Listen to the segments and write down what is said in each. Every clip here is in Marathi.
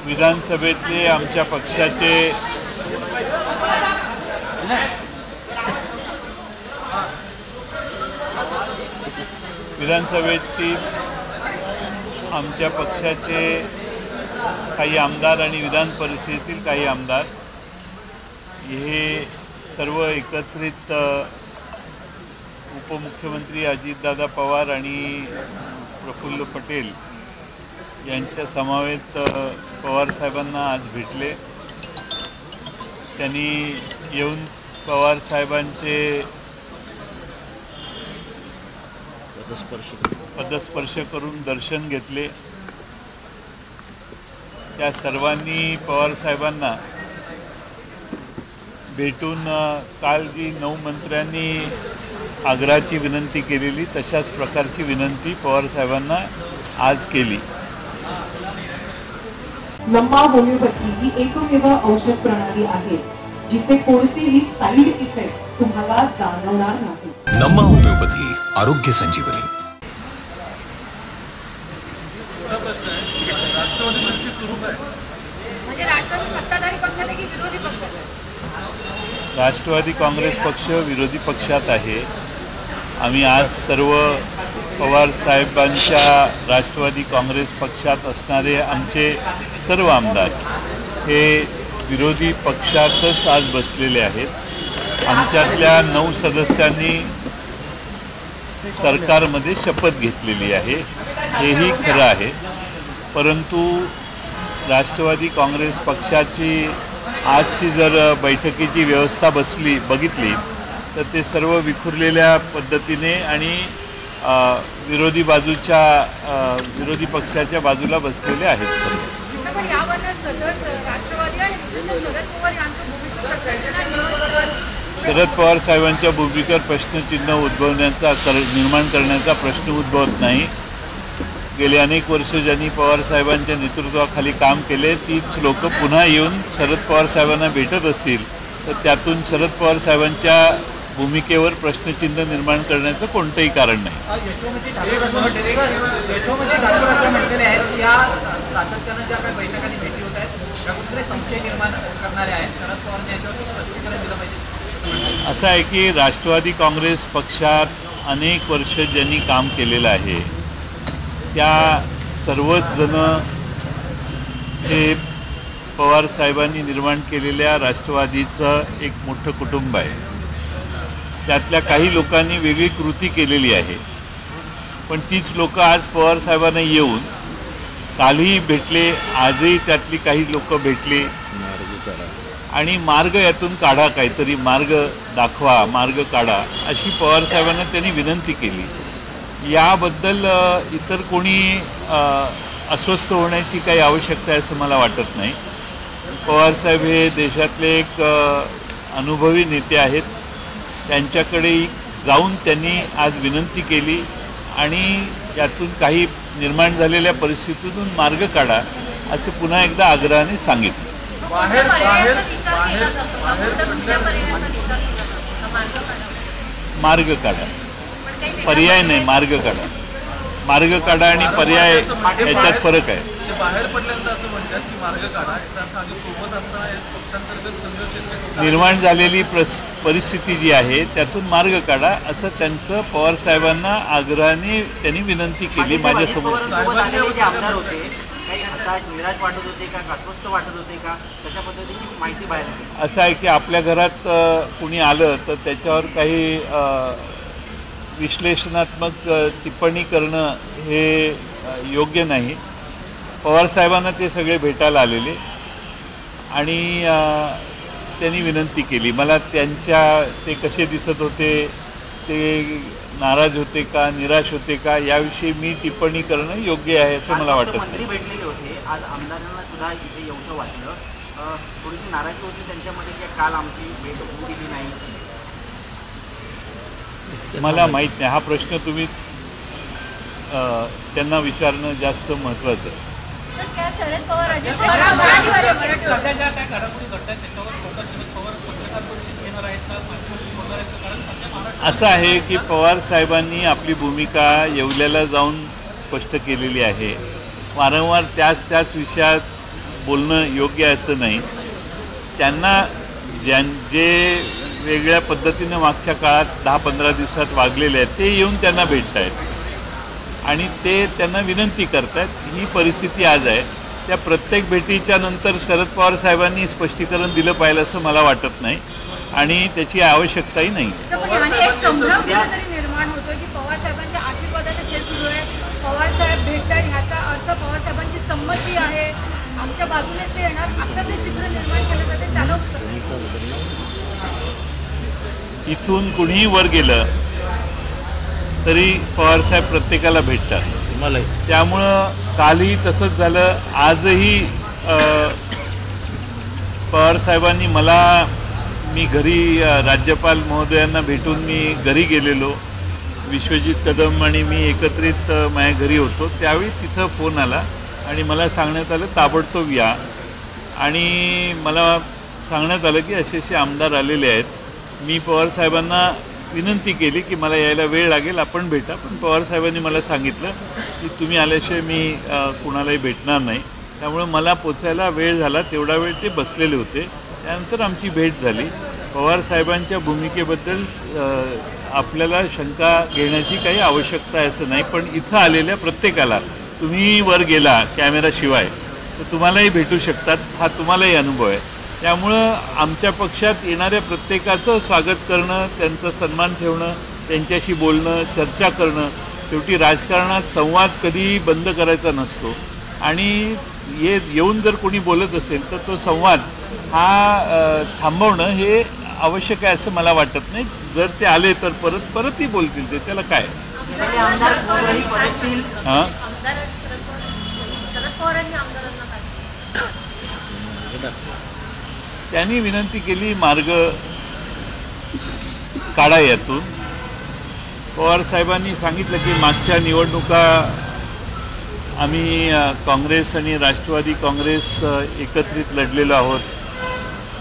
विधानसभेतले आमच्या पक्षाचे विधानसभेतील आमच्या पक्षाचे काही आमदार आणि विधान परिषदेतील काही आमदार हे सर्व एकत्रित उपमुख्यमंत्री अजितदादा पवार आणि प्रफुल्ल पटेल यांच्या समवेत पवार साहेबांना आज भेटले। त्यांनी येऊन पवार साहेबांचे पदस्पर्श करून दर्शन घेतले। त्या सर्वांनी पवार साहेबांना भेटून काल जी 9 मंत्र्यांनी आग्रहाची विनंती केलेली तशाच प्रकारची विनंती पवार साहेबांना आज केली। नम्मा होमिओपॅथी ही एकमेव औषध प्रणाली आहे जिचे कोणतेही साइड इफेक्ट्स तुम्हाला जाणवणार नाही। नम्मा होमिओपॅथी आरोग्य संजीवनी। राष्ट्रवादी काँग्रेस पक्ष विरोधी पक्षात आहे। आम्ही आज सर्व पवार साहेबांच्या राष्ट्रवादी काँग्रेस पक्षात असणारे आमचे सर्व आमदार हे विरोधी पक्षातच आज बसलेले आहेत। आमच्यातल्या 9 सदस्यांनी सरकारमध्ये शपथ घेतलेली आहे, हेही खरं आहे। परंतु राष्ट्रवादी काँग्रेस पक्षाची आजची जर बैठकीची व्यवस्था बघितली तर ते सर्व विखुरलेल्या पद्धतीने आणि विरोधी पक्षाच्या बाजूला बसलेले आहेत। शरद पवार साहेबांच्या भूमिकेवर प्रश्नचिन्ह निर्माण करण्याचा प्रश्न उद्भवत नाही। गेले अनेक वर्ष ज्यांनी पवार साहेबांच्या नेतृत्वाखाली काम केले तीच लोक पुन्हा येऊन शरद पवार साहेबांना भेटत असतील तर त्यातून शरद पवार साहेबांच्या भूमिकेवर प्रश्नचिन्ह निर्माण करण्याचं कोणतंही कारण नाही। असं आहे की राष्ट्रवादी काँग्रेस पक्षात अनेक वर्ष ज्यांनी काम केलेलं आहे त्या सर्वच जण हे पवार साहेबांनी निर्माण केलेल्या राष्ट्रवादीचं एक मोठं कुटुंब आहे। त्यातल्या काही लोकांनी वेगळी कृती केलेली आहे, पण तीच लोक आज पवार साहेबांना येऊन कालही भेटले, आजही त्यातली काही लोक भेटले आणि मार्ग यातून काढा, काहीतरी मार्ग दाखवा, मार्ग काढा अशी पवार साहेबांना त्यांनी विनंती केली। याबद्दल इतर कोणी अस्वस्थ होण्याची काही आवश्यकता आहे असं मला वाटत नाही। पवार साहेब हे देशातले एक अनुभवी नेते आहेत। त्यांच्याकडे जाऊन त्यांनी आज विनंती केली आणि यातून काही निर्माण झालेल्या परिस्थितीतून मार्ग काढा असे पुन्हा एकदा आग्रहाने सांगितले। मार्ग काढा, पर्याय नाही, मार्ग काढा। मार्ग काढा आणि पर्याय याच्यात फरक आहे। निर्माण झालेली परिस्थिती जी आहे त्यातून मार्ग काढा असं त्यांचं पवार साहेबांना आग्रहाने त्यांनी विनंती केली माझ्यासमोर। असं आहे की आपल्या घरात कुणी आलं तर त्याच्यावर काही विश्लेषणात्मक टिप्पणी करणं हे योग्य नाही। पवार साहेबांना ते सगळे भेटायला आलेले आणि त्यांनी विनंती केली। मला ते कसे दिसत होते, ते नाराज होते का, निराश होते का याविषयी मी टिप्पणी करणं योग्य आहे असं मला वाटत नाही। आज आमदारांना सुद्धा इथे येऊचं वाटलं, थोडीशी नाराजी होती त्यांच्यामध्ये की काल आमची भेट होऊ दिली नाही। मला माहीत नाही, हा प्रश्न तुम्ही त्यांना विचारणं जास्त महत्त्वाचं आहे। शरद पवार असं आहे की पवार साहेबांनी आपली भूमिका येवल्याला जाऊन स्पष्ट केलेली आहे। वारंवार त्याच विषयात बोलणं योग्य आहे असं नाही. त्यांना जे वेगळ्या पद्धतीनं मागच्या काळात 10-15 दिवसात वागलेले आहेत ते येऊन त्यांना भेटत आहेत आणि ते त्यांना विनंती करत आहेत. ही परिस्थिती आज आहे. त्या प्रत्येक भेटीच्या नंतर शरद पवार साहेबांनी स्पष्टीकरण दिलं पाहिजे असं मला वाटत नाही आणि त्याची आवश्यकताही नाही. एक संभ्रम कुठेतरी निर्माण होतो की पवार साहेबांच्या आशीर्वादाचा खेळ सुरू आहे. पवार साहेब भेटतात ह्याचा अर्थ पवार साहेबांची संमती आहे, आमच्या बाजूनेच ते येणार असं ते चित्र निर्माण केलं जाते. त्याला इथून कुणीही वर गेलं तरी पवार साहेब प्रत्येकाला भेटतात. त्यामुळं कालही तसंच झालं. आजही पवार साहेबांनी मी घरी राज्यपाल महोदयांना भेटून मी घरी गेलेलो. विश्वजित कदम आणि मी एकत्रित माझ्या घरी होतो. त्यावेळी तिथं फोन आला आणि मला सांगण्यात आलं ताबडतोब या आणि मला सांगण्यात आलं की असे आमदार आलेले आहेत. मी पवार साहेबांना विनंती केली की मला यायला वेळ लागेल, आपण भेटा. पण पवार साहेबांनी मला सांगितलं की तुम्ही आल्याशिवाय मी कुणालाही भेटणार नाही. त्यामुळे मला पोचायला वेळ झाला. तेवढा वेळ ते बसलेले होते. त्यानंतर आमची भेट झाली. पवार साहेबांच्या भूमिकेबद्दल आपल्याला शंका घेण्याची काही आवश्यकता आहे असं नाही. पण इथं आलेल्या प्रत्येकाला तुम्ही वर गेला कॅमेराशिवाय तर तुम्हालाही भेटू शकतात. हा तुम्हालाही अनुभव आहे. त्यामुळं आमच्या पक्षात येणाऱ्या प्रत्येकाचं स्वागत करणं, त्यांचा सन्मान ठेवणं, त्यांच्याशी बोलणं, चर्चा करणं. शेवटी राजकारणात संवाद कधी बंद करायचा नसतो आणि येऊन जर कोणी बोलत असेल तर तो संवाद हा थांबवणं हे आवश्यक आहे असं मला वाटत नाही. जर ते आले तर परतही बोलतील ते, त्याला काय. हां, त्यांनी विनंती केली मार्ग काढा यातून. पवार साहेबांनी सांगितलं की मागच्या निवडणुका आम्ही काँग्रेस आणि राष्ट्रवादी काँग्रेस एकत्रित लढलेलो आहोत.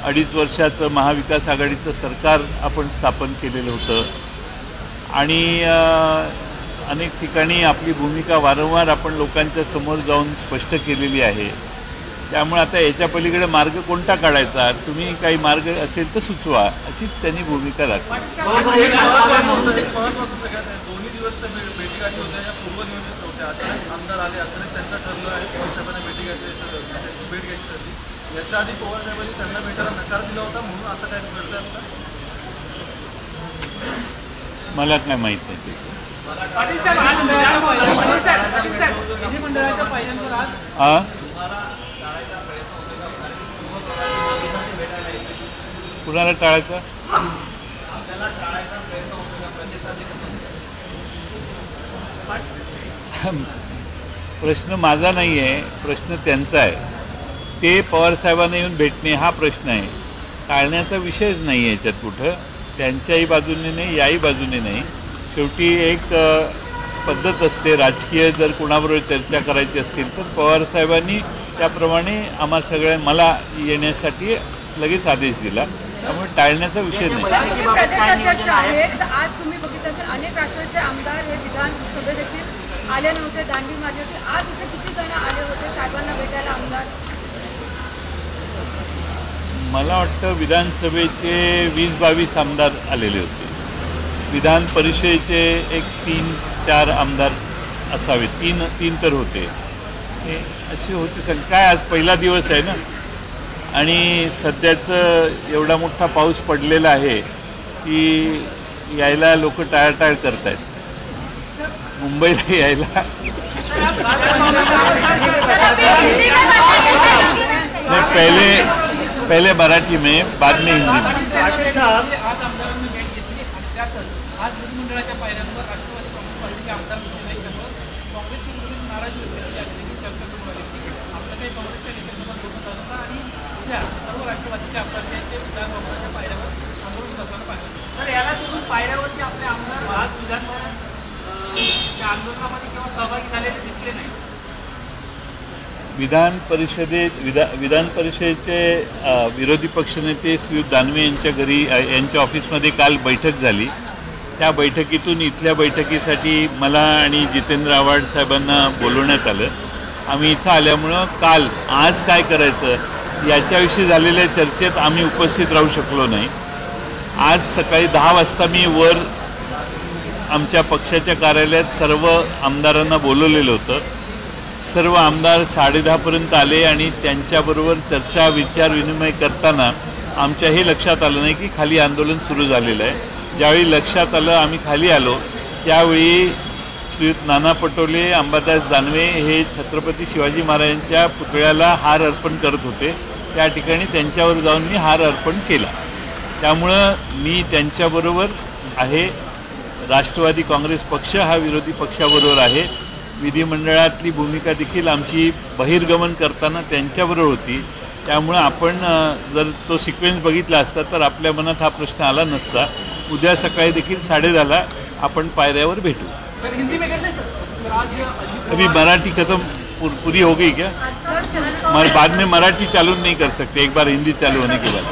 2.5 वर्षाचं महाविकास आघाडीचं सरकार आपण स्थापन केलेलं होतं आणि अनेक ठिकाणी आपली भूमिका वारंवार आपण लोकांच्या समोर जाऊन स्पष्ट केलेली आहे. त्यामुळे आता याच्या पलीकडे मार्ग कोणता काढायचा, तुम्ही काही मार्ग असेल तर सुचवा, अशीच त्यांनी भूमिका दाखवली. मला काय माहित नाही त्याचं. हां, कुणाला टाळायचं? प्रश्न माझा नाही आहे, प्रश्न त्यांचा आहे. ते पवार साहेबांना येऊन भेटणे हा प्रश्न आहे. टाळण्याचा विषयच नाही आहे याच्यात कुठं. त्यांच्याही बाजूने नाही, याही बाजूने नाही. शेवटी एक पद्धत असते राजकीय. जर कुणाबरोबर चर्चा करायची असतील तर पवार साहेबांनी त्याप्रमाणे मला येण्यासाठी लगेच आदेश दिला. त्यामुळे टाळण्याचा विषय नाही. प्रदेशाध्यक्ष आहेत. आज तुम्ही बघितलं असेल अनेक राष्ट्राचे आमदार हे विधानसभेत देखील आले नव्हते, दांडी मारली होती. आज इथे किती जण आले होते साहेबांना भेटायला आमदार? मला वाटतं विधानसभेचे 20-22 आमदार आलेले होते. विधान परिषदेचे एक 3-4 आमदार असावे. तीन तर होते. हे असे होते. काय आज पहिला दिवस आहे ना आणि सध्याचं एवढा मोठा पाऊस पडलेला आहे की यायला लोक टाळाटाळ करत आहेत. मुंबईला यायला पहले मराठी में बाद में हिंदी में. आज विधिमंडळाच्या पायऱ्यांवर राष्ट्रवादी काँग्रेस पार्टीचे आमदार काँग्रेसची विरोधी नाराजी व्यक्त केली. चर्चा सुरू झाली की आपलं काही काँग्रेसच्या नेत्यांसोबत बोलणं झालं होतं आणि उद्या सर्व राष्ट्रवादीचे आमदार त्यांचे विधान भवनाच्या पायऱ्यावर आंदोलन करताना पाहिजे. तर याला तुम्ही पायऱ्यावरचे आपले आमदार आज विधान भवनाच्या आंदोलनामध्ये किंवा सहभागी झालेले दिसले नाही. विधान परिषदेचे विरोधी पक्षनेते श्री दानवे यांच्या घरी यांच्या ऑफिसमध्ये काल बैठक झाली. त्या बैठकीतून इथल्या बैठकीसाठी मला आणि जितेंद्र आव्हाड साहेबांना बोलवण्यात आलं आम्ही इथं आल्यामुळं काल आज काय करायचं याच्याविषयी झालेल्या चर्चेत आम्ही उपस्थित राहू शकलो नाही. आज सकाळी 10 वाजता मी वर आमच्या पक्षाच्या कार्यालयात सर्व आमदारांना बोलवलेलं होतं. सर्व आमदार 10:30पर्यंत आले आणि त्यांच्याबरोबर चर्चा विचार विनिमय करताना आमच्या हे लक्षात आलं नाही की खाली आंदोलन सुरू झालेलं आहे. ज्यावेळी लक्षात आलं आम्ही खाली आलो त्यावेळी श्रीयुत नाना पटोले, अंबादास दानवे हे छत्रपती शिवाजी महाराजांच्या पुतळ्याला हार अर्पण करत होते. त्या ठिकाणी त्यांच्यावर जाऊन मी हार अर्पण केला. त्यामुळं मी त्यांच्याबरोबर आहे. राष्ट्रवादी काँग्रेस पक्ष हा विरोधी पक्षाबरोबर आहे. विधिमंडळातली भूमिका देखील आमची बहिर्गमन करताना त्यांच्याबरोबर होती. त्यामुळं आपण जर तो सिक्वेन्स बघितला असता तर आपल्या मनात हा प्रश्न आला नसता. उद्या सकाळी देखील 10:30 आपण पायऱ्यावर भेटू. सर हिंदी में कर ले सर आज अभी मराठी खत्म पूरी हो गई क्या? बाद में मराठी चालू नहीं कर सकते एक बार हिंदी चालू होने के बाद.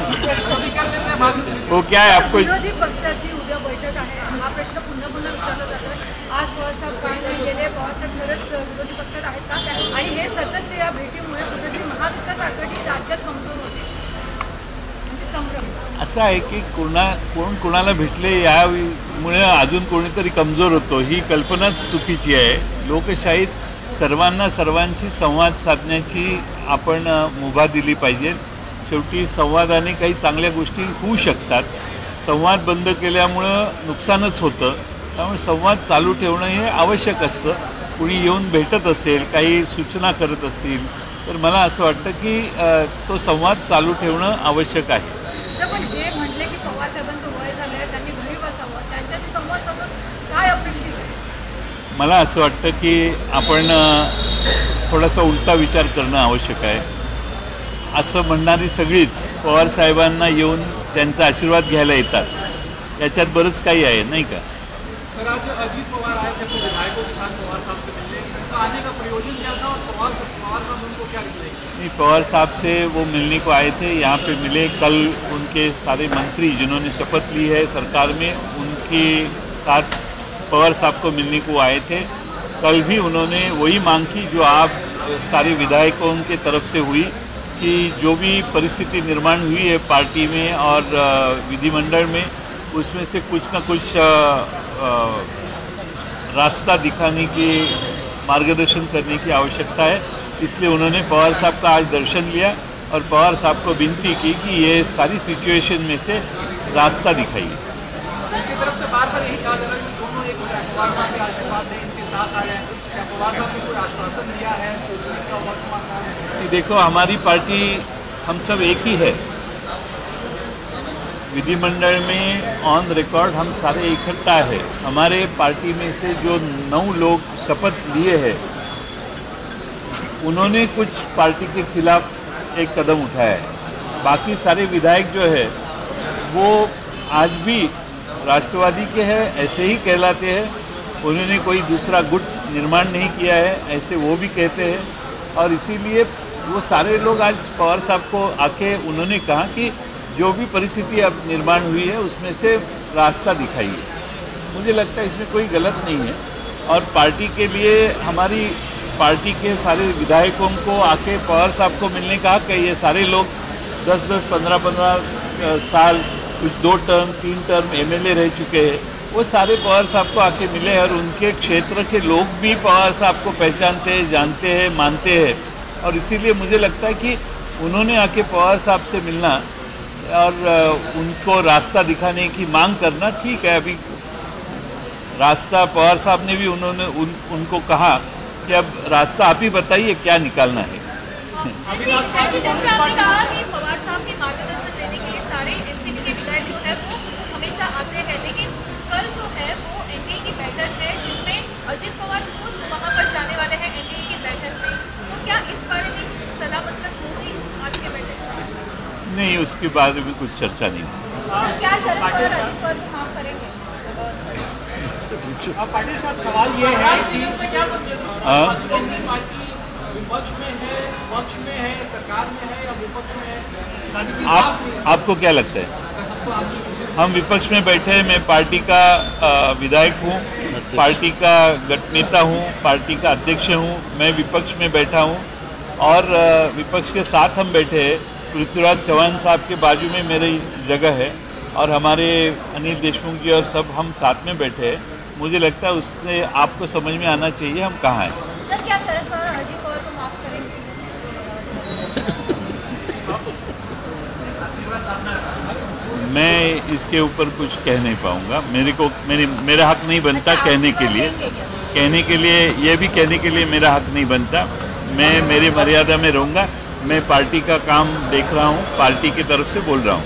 वो क्या है आपको विरोधी पक्षाची उद्या बैठक आहे. हा प्रश्न पुन्हा पुन्हा विचारला जातोय. आज पवारसाहेब काय नाही गेले, पवारसाहेब सरच विरोधी पक्षात आहेत का? आणि हे सततच्या या भेटीमुळे कुठेतरी महाविकास आघाडी राज्यात कमजोर होते म्हणजे संभ्रम. असं आहे की कोण कोणाला भेटले यामुळे अजून कोणीतरी कमजोर होतो ही कल्पनाच चुकीची आहे. लोकशाहीत सर्वांना सर्वांशी संवाद साधण्याची आपण मुभा दिली पाहिजे. शेवटी संवादाने काही चांगल्या गोष्टी होऊ शकतात. संवाद बंद केल्यामुळं नुकसानच होतं. त्यामुळे संवाद चालू ठेवणं हे आवश्यक असतं. कुणी येऊन भेटत असेल, काही सूचना करत असतील तर मला असं वाटतं की तो संवाद चालू ठेवणं आवश्यक आहे. पण जे म्हटले की पवार साहेबांचं वय झालंय त्यांनी घरी बसावं, त्यांच्याशी संवाद साधून काय अपेक्षित आहे? मला असं वाटतं की आपण थोडासा उलटा विचार करणं आवश्यक आहे. असं म्हणणारी सगळीच पवार साहेबांना येऊन त्यांचा आशीर्वाद घ्यायला येतात. याच्यात बरंच काही आहे नाही का? सर आज अजीत पवार आए थे अपने विधायकों के साथ पवार साहब से मिलने, उनका आने का प्रयोजन क्या था और पवार साहब उनको क्या लिखते? नहीं, पवार साहब से वो मिलने को आए थे, यहाँ पे मिले. कल उनके सारे मंत्री जिन्होंने शपथ ली है सरकार में उनके साथ पवार साहब को मिलने को आए थे. कल भी उन्होंने वही मांग की जो आप सारे विधायकों के तरफ से हुई कि जो भी परिस्थिति निर्माण हुई है पार्टी में और विधिमंडल में उसमें से कुछ न कुछ रास्ता दिखाने की मार्गदर्शन करने की आवश्यकता है. इसलिए उन्होंने पवार साहब का आज दर्शन लिया और पवार साहब को विनती की कि ये सारी सिचुएशन में से रास्ता दिखाइए. उनकी तरफ से बार बार यही कहा जा रहा है कि दोनों एक पवार साहब के आशीर्वाद दें, इनके साथ आ जाए. क्या पवार साहब ने कोई आश्वासन दिया है? देखो हमारी पार्टी हम सब एक ही है. विधिमंडल में ऑन रिकॉर्ड हम सारे इकट्ठा है. हमारे पार्टी में से जो 9 लोग शपथ लिए हैं उन्होंने कुछ पार्टी के खिलाफ एक कदम उठाया है. बाकी सारे विधायक जो है वो आज भी राष्ट्रवादी के हैं, ऐसे ही कहलाते हैं. उन्होंने कोई दूसरा गुट निर्माण नहीं किया है ऐसे वो भी कहते हैं. और इसीलिए वो सारे लोग आज पवार साहब को आके उन्होंने कहा कि जो भी परिस्थिति अब निर्माण हुई है उसमें से रास्ता दिखाइए. मुझे लगता है इसमें कोई गलत नहीं है. और पार्टी के लिए हमारी पार्टी के सारे विधायकों को आके पवार साहब को मिलने कहा कि ये सारे लोग 10-10, 15-15 साल कुछ 2 टर्म 3 टर्म एमएलए रह चुके हैं. वो सारे पवार साहब को आके मिले और उनके क्षेत्र के लोग भी पवार साहब को पहचानते हैं, जानते हैं, मानते हैं. और इसीलिए मुझे लगता है कि उन्होंने आके पवार साहब से मिलना और उनको रास्ता दिखाने की मांग करना ठीक है. अभी रास्ता पवार साहब ने भी उनको कहा कि अब रास्ता आप ही बताइए क्या निकालना है. जैसे आपने कहा कि पवार साहब के मार्गदर्शन लेने के लिए सारे एनसीपी के विधायक जो है वो हमेशा आते हैं, लेकिन कल जो है वो एनडीए की बैठक है जिसमें अजित पवार खुद वहाँ पर जाने वाले हैं एनडीए की बैठक में. तो क्या इस बारे में कुछ सलाह मसलत होगी आज के बैठक में? नहीं, उसके बारे में कुछ चर्चा नहीं. क्या शरद पवार अजित पवार को काम करेंगे? पाटिल साहब सवाल ये है कि क्या पार्टी विपक्ष में है, पक्ष में है, सरकार में है या विपक्ष में है? आपको क्या लगता है? हम विपक्ष में बैठे हैं. मैं पार्टी का विधायक हूँ पार्टी का गठनेता हूँ, पार्टी का अध्यक्ष हूँ, मैं विपक्ष में बैठा हूँ और विपक्ष के साथ हम बैठे हैं। पृथ्वीराज चौहान साहब के बाजू में मेरी जगह है और हमारे अनिल देशमुख जी और सब हम साथ में बैठे हैं। मुझे लगता है उससे आपको समझ में आना चाहिए हम कहाँ हैं। सर, क्या शरद पवार अजित पवार को माफ करेंगे? मैं इसके ऊपर कुछ कह नहीं पाऊंगा। मेरा हक नहीं बनता कहने के लिए ये भी कहने के लिए मेरा हक नहीं बनता। मैं मेरी मर्यादा में रहूँगा। मैं पार्टी का काम देख रहा हूँ, पार्टी की तरफ से बोल रहा हूँ।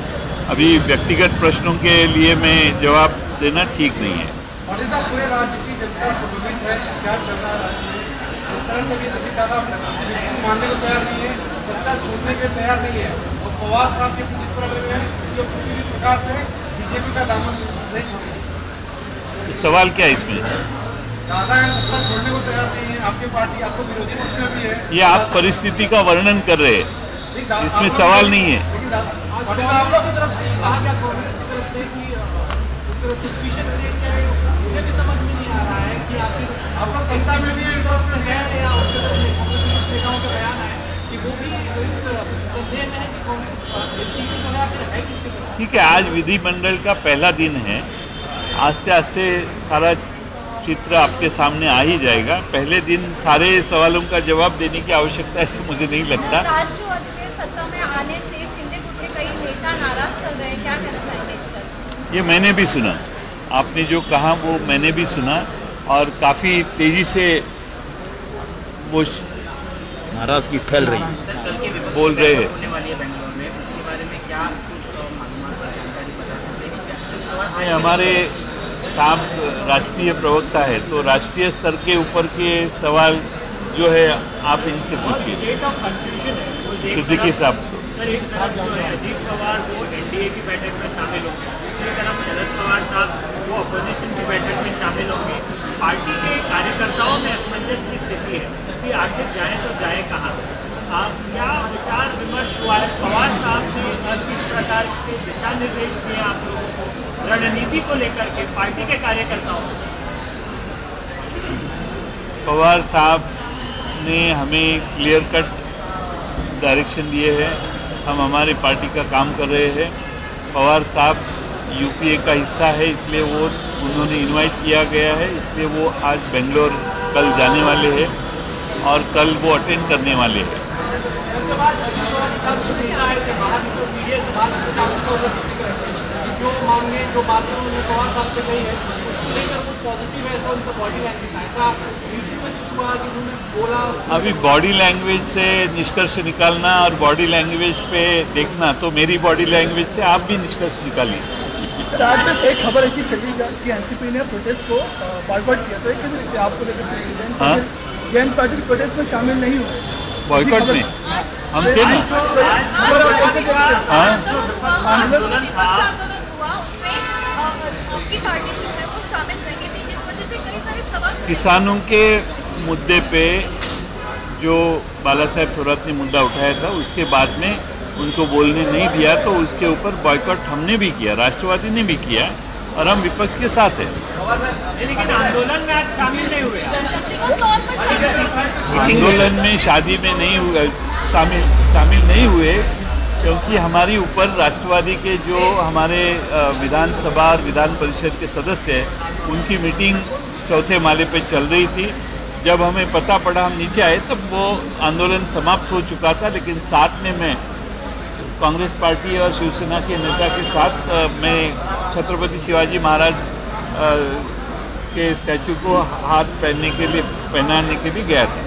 अभी व्यक्तिगत प्रश्नों के लिए मैं जवाब देना ठीक नहीं है। पूरे राज्य की जनता संतुलित है, क्या चल रहा है राज्य में? इस तरह से भी अजित दादा मानने को तैयार नहीं है, सत्ता छोड़ने के तैयार नहीं है और पवार साहब के पूरी तरह है जो किसी भी प्रकार से बीजेपी का दामन नहीं छोड़ेगी। सवाल क्या है इसमें? दादा सत्ता छोड़ने को तैयार नहीं है, आपकी पार्टी आपको विरोधी पक्ष में भी है। ये आप परिस्थिति का वर्णन कर रहे हैं, इसमें सवाल नहीं है। आप लोग की तरफ से कहा गया, कांग्रेस की तरफ से मुझे भी समझ में नहीं आ रहा है कि आप लोग सत्ता में भी है या नेताओं का बयान है कि वो भी इस संदेह में है कि कांग्रेस। ठीक है, आज विधिमंडल का पहला दिन है। आस्ते आस्ते सारा चित्र आपके सामने आ ही जाएगा। पहले दिन सारे सवालों का जवाब देने की आवश्यकता ऐसे मुझे नहीं लगता। राष्ट्रवादी के सत्ता में आने से शिंदे गुट के कई नेता नाराज चल रहे हैं, क्या कहना चाहेंगे इस पर? ये मैंने भी सुना, आपने जो कहा वो मैंने भी सुना और काफ़ी तेज़ी से वो नाराजगी फैल रही है, बोल रहे हैं। हमारे साहब राष्ट्रीय प्रवक्ता है, तो राष्ट्रीय स्तर के ऊपर के सवाल जो है आप इनसे पूछिए सिद्दीकी साहब से। अजीत पवार वो एनडीए की बैठक में शामिल होंगे, दूसरी तरफ शरद पवार साहब वो अपोजिशन की बैठक में शामिल होंगे। पार्टी के कार्यकर्ताओं में असमंजस की स्थिति है कि आखिर जाए तो जाए कहाँ। क्या विचार विमर्श हुआ है? पवार साहब ने किस प्रकार के दिशा निर्देश दिए आप लोगों को रणनीति को लेकर के पार्टी के कार्यकर्ताओं को? पवार साहब ने हमें क्लियर कट डायरेक्शन दिए हैं, हम हमारी पार्टी का काम कर रहे हैं। पवार साहब यूपीए का हिस्सा है, इसलिए वो उन्होंने इनवाइट किया गया है, इसलिए वो आज बेंगलोर कल जाने वाले हैं और कल वो अटेंड करने वाले हैं। जो मांगे जो बातें उन्होंने पवार साहब से कही है उसको लेकर कुछ पॉजिटिव है, ऐसा उनका बॉडी लैंग्वेज ऐसा मीटिंग में कुछ हुआ कि उन्होंने बोला। अभी बॉडी लैंग्वेज से निष्कर्ष निकालना और बॉडी लैंग्वेज पे देखना, तो मेरी बॉडी लैंग्वेज से आप भी निष्कर्ष निकालिए। आज में एक खबर ऐसी चली कि एनसीपी ने प्रोटेस्ट को बॉयकॉट किया, तो एक किस रीते आपको लेकर जैन पार्टी प्रोटेस्ट में शामिल नहीं हुए? बॉयकॉट में हम थे ना। किसानों के मुद्दे पे जो बाला साहेब थोरात ने मुद्दा उठाया था, उसके बाद में उनको बोलने नहीं दिया, तो उसके ऊपर बॉयकॉट हमने भी किया, राष्ट्रवादी ने भी किया और हम विपक्ष के साथ हैं। लेकिन आंदोलन में आज शामिल नहीं हुए। आंदोलन में शादी में नहीं हुए, शामिल नहीं हुए, क्योंकि हमारी ऊपर राष्ट्रवादी के जो हमारे विधानसभा और विधान परिषद के सदस्य हैं, उनकी मीटिंग चौथे माले पे चल रही थी। जब हमें पता पड़ा हम नीचे आए तब वो आंदोलन समाप्त हो चुका था, लेकिन साथ में मैं कांग्रेस पार्टी और शिवसेना के नेता के साथ मैं छत्रपति शिवाजी महाराज के स्टैचू को हाथ पहनाने के लिए गया था।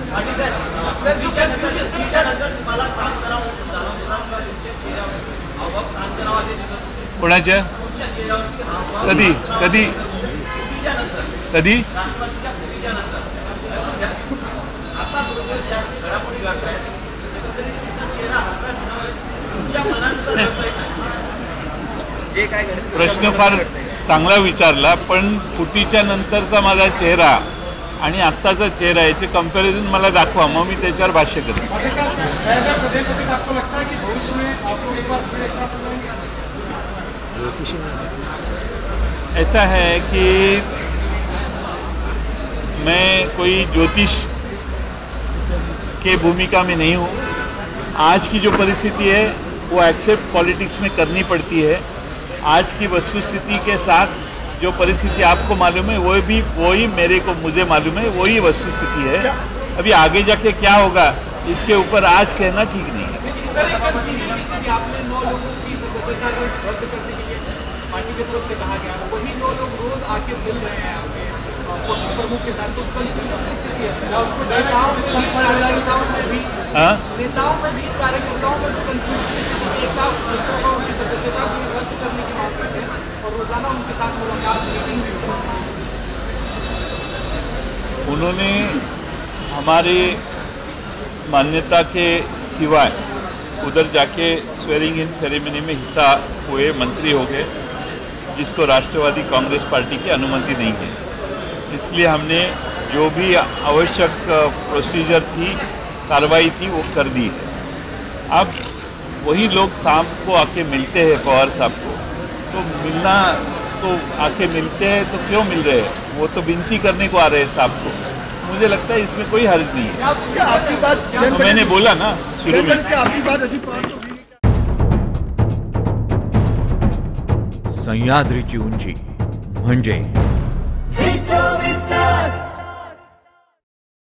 कोणाच्या कधी कधी कधी प्रश्न फार चांगला विचारला, पण फुटीच्या नंतरचा माझा चेहरा आणि आत्ताचा चेहरा याचे कंपॅरिझन मला दाखवा, मग मी त्याच्यावर भाष्य करेन। ऐसा है कि मैं कोई ज्योतिष के भूमिका में नहीं हूँ। आज की जो परिस्थिति है वो एक्सेप्ट पॉलिटिक्स में करनी पड़ती है। आज की वस्तुस्थिति के साथ जो परिस्थिति आपको मालूम है वही मुझे मालूम है, वही वस्तुस्थिति है। अभी आगे जाके क्या होगा इसके ऊपर आज कहना ठीक नहीं है। आपने 9 लोगों की सदस्यता रद्द करने के लिए पार्टी की तरफ से कहा गया, वही 9 लोग रोज आके मिल रहे हैं पक्ष प्रमुख के साथ, तो कंफ्यूजन स्थिति है। नेताओं में भी कार्यकर्ताओं में भी उनकी सदस्यता रद्द करने की बात करते हैं और रोजाना उनके साथ मुलाकात मीटिंग भी होती है। उन्होंने हमारी मान्यता के सिवाय उधर जाके स्वेरिंग इन सेरेमनी में हिस्सा हुए, मंत्री हो गए, जिसको राष्ट्रवादी कांग्रेस पार्टी की अनुमति नहीं है। इसलिए हमने जो भी आवश्यक प्रोसीजर थी, कार्रवाई थी, वो कर दी है। अब वही लोग शाम को आके मिलते हैं पवार साहब को, तो मिलना तो आके मिलते हैं तो क्यों मिल रहे हैं? वो तो विनती करने को आ रहे हैं साहब को। मुझे लगता है इसमें कोई हर्ज नहीं है। आपकी बात तो मैंने बोला ना शुरू में, आपकी बात ऐसी सह्याद्रीची उंची म्हणजे